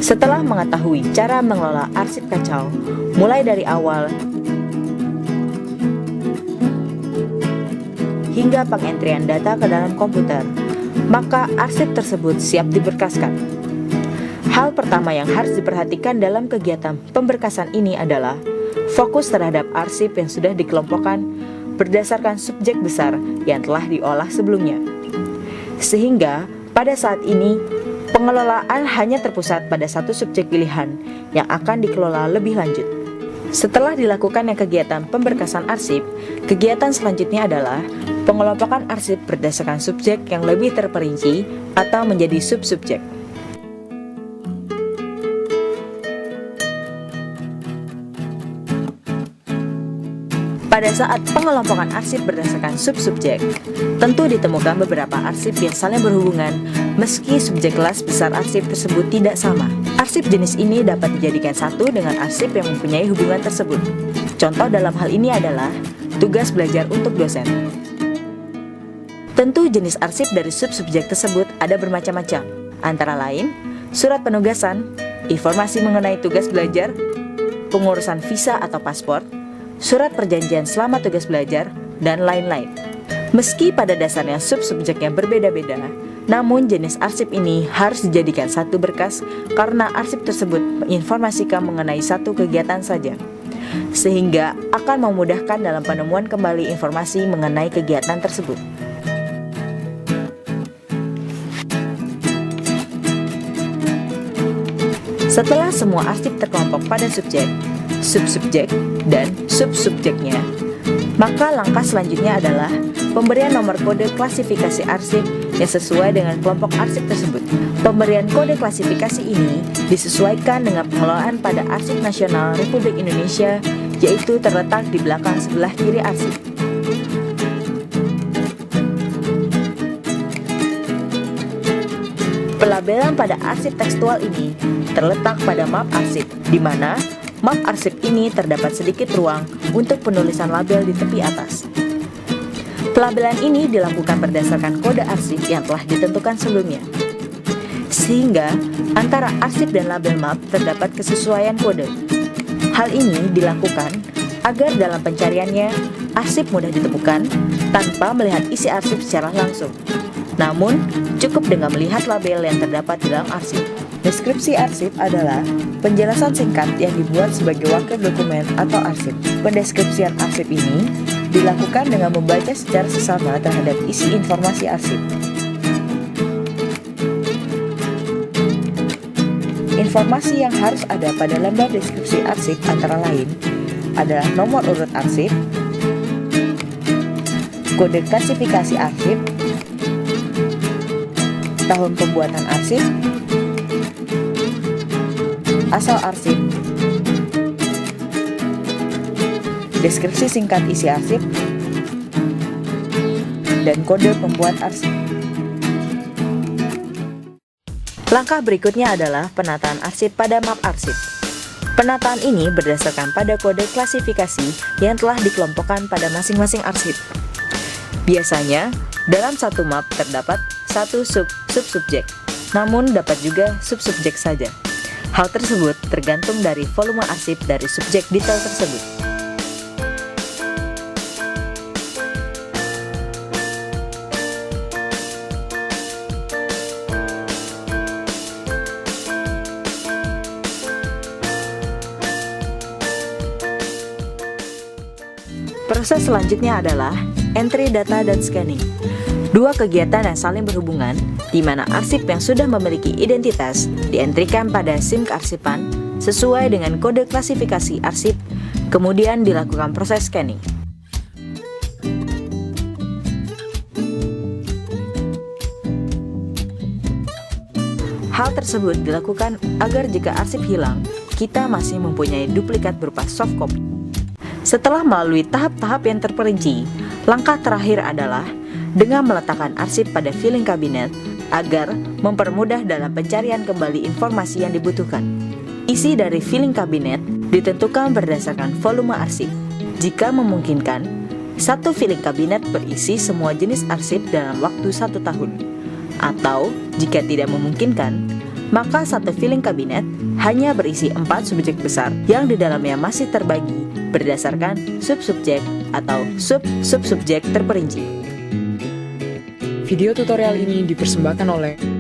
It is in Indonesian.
Setelah mengetahui cara mengelola arsip kacau, mulai dari awal hingga pengentrian data ke dalam komputer, maka arsip tersebut siap diberkaskan. Hal pertama yang harus diperhatikan dalam kegiatan pemberkasan ini adalah fokus terhadap arsip yang sudah dikelompokkan berdasarkan subjek besar yang telah diolah sebelumnya. Sehingga pada saat ini pengelolaan hanya terpusat pada satu subjek pilihan yang akan dikelola lebih lanjut. Setelah dilakukannya kegiatan pemberkasan arsip, kegiatan selanjutnya adalah pengelompokan arsip berdasarkan subjek yang lebih terperinci atau menjadi sub-subjek. Pada saat pengelompokan arsip berdasarkan sub-subjek, tentu ditemukan beberapa arsip yang saling berhubungan meski subjek kelas besar arsip tersebut tidak sama. Arsip jenis ini dapat dijadikan satu dengan arsip yang mempunyai hubungan tersebut. Contoh dalam hal ini adalah tugas belajar untuk dosen. Tentu jenis arsip dari sub-subjek tersebut ada bermacam-macam, antara lain surat penugasan, informasi mengenai tugas belajar, pengurusan visa atau paspor, surat perjanjian selama tugas belajar, dan lain-lain. Meski pada dasarnya sub-subjeknya berbeda-beda, namun jenis arsip ini harus dijadikan satu berkas karena arsip tersebut menginformasikan mengenai satu kegiatan saja, sehingga akan memudahkan dalam penemuan kembali informasi mengenai kegiatan tersebut. Setelah semua arsip terkelompok pada subjek, sub-subjek, dan sub-subjeknya, maka langkah selanjutnya adalah pemberian nomor kode klasifikasi arsip yang sesuai dengan kelompok arsip tersebut. Pemberian kode klasifikasi ini disesuaikan dengan pengelolaan pada arsip nasional Republik Indonesia, yaitu terletak di belakang sebelah kiri arsip. Pelabelan pada arsip tekstual ini terletak pada map arsip, di mana map arsip ini terdapat sedikit ruang untuk penulisan label di tepi atas. Pelabelan ini dilakukan berdasarkan kode arsip yang telah ditentukan sebelumnya, sehingga antara arsip dan label map terdapat kesesuaian kode. Hal ini dilakukan agar dalam pencariannya arsip mudah ditemukan tanpa melihat isi arsip secara langsung, namun cukup dengan melihat label yang terdapat di dalam arsip. Deskripsi arsip adalah penjelasan singkat yang dibuat sebagai wakil dokumen atau arsip. Pendeskripsian arsip ini dilakukan dengan membaca secara sesama terhadap isi informasi arsip. Informasi yang harus ada pada lembar deskripsi arsip antara lain adalah nomor urut arsip, kode klasifikasi arsip, tahun pembuatan arsip, asal arsip, deskripsi singkat isi arsip, dan kode pembuat arsip. Langkah berikutnya adalah penataan arsip pada map arsip. Penataan ini berdasarkan pada kode klasifikasi yang telah dikelompokkan pada masing-masing arsip. Biasanya, dalam satu map terdapat satu sub-subjek, namun dapat juga sub-subjek saja. Hal tersebut tergantung dari volume arsip dari subjek detail tersebut. Proses selanjutnya adalah entry data dan scanning. Dua kegiatan yang saling berhubungan, di mana arsip yang sudah memiliki identitas dientrikan pada SIM kearsipan sesuai dengan kode klasifikasi arsip, kemudian dilakukan proses scanning. Hal tersebut dilakukan agar jika arsip hilang, kita masih mempunyai duplikat berupa soft copy. Setelah melalui tahap-tahap yang terperinci, langkah terakhir adalah dengan meletakkan arsip pada filing kabinet agar mempermudah dalam pencarian kembali informasi yang dibutuhkan. Isi dari filing kabinet ditentukan berdasarkan volume arsip. Jika memungkinkan, satu filing kabinet berisi semua jenis arsip dalam waktu 1 tahun. Atau jika tidak memungkinkan, maka satu filing kabinet hanya berisi 4 subjek besar yang di dalamnya masih terbagi berdasarkan sub-subjek atau sub-subjek terperinci. Video tutorial ini dipersembahkan oleh